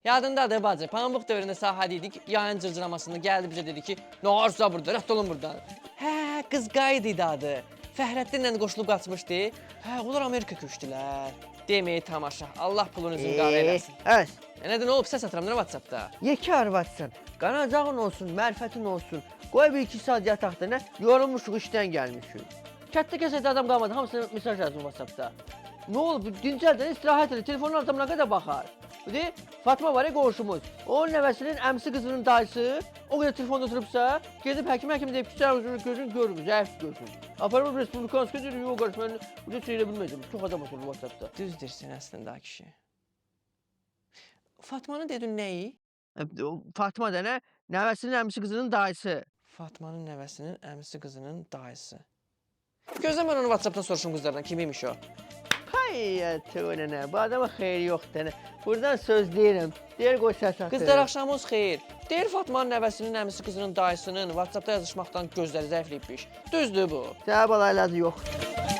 Yadındadır bacı, pambıq dövründə sahədə idik, yayın cırcıramasında gəldi bizə dedi ki, nə varsa burada, rədd olun buradan. Hə, qız qayıd idi adı. Fəxrəddinlə qoşulub qaçmışdı. Hə, onlar Amerika köçdülər. Deməyi tamaşa, Allah pulunuzun qarı eləsin. Əs, Nədir, nə olub, səs atıram, nə WhatsAppda? yekə arvadsan, qanacağın olsun, mərfətin olsun. Qoy bir iki saat yataqda nə, yorulmuşuq işdən gəlmişik. Kətdə kəsədə adam qalmadı, hamısına mesaj yazdım WhatsAppda. Nə olub, dincəldən istirahət edir, telefonun altına qədər baxar. Fatma var ya qonşumuz, onun nəvəsinin əmsi qızının dayısı, o qədər telefonda oturubsa, gedib həkim deyib ki, sən gözün görmür, zəif gözün. Aparım Respublikanskı deyir, yox qarşı, mən bunu söylə bilməyəcəm, çox adam oturur WhatsAppda. Düz deyirsən əslində kişi. Fatmanın dedin nəyi? Fatma da nə, nəvəsinin əmsi qızının dayısı. Fatmanın nəvəsinin əmisi qızının dayısı. Gözlə mən onu WhatsAppdan soruşum qızlardan, kimiymiş o? Hayatı nə, bu adama xeyri yoxdur nə. Buradan söz deyirəm, deyir qoy səs atır. Qızlar axşamınız xeyir. Deyir Fatmanın nəvəsinin əmisi qızının dayısının WhatsAppda yazışmaqdan gözləri zəifləyibmiş. Düzdür bu? Səbəb alayladı yox.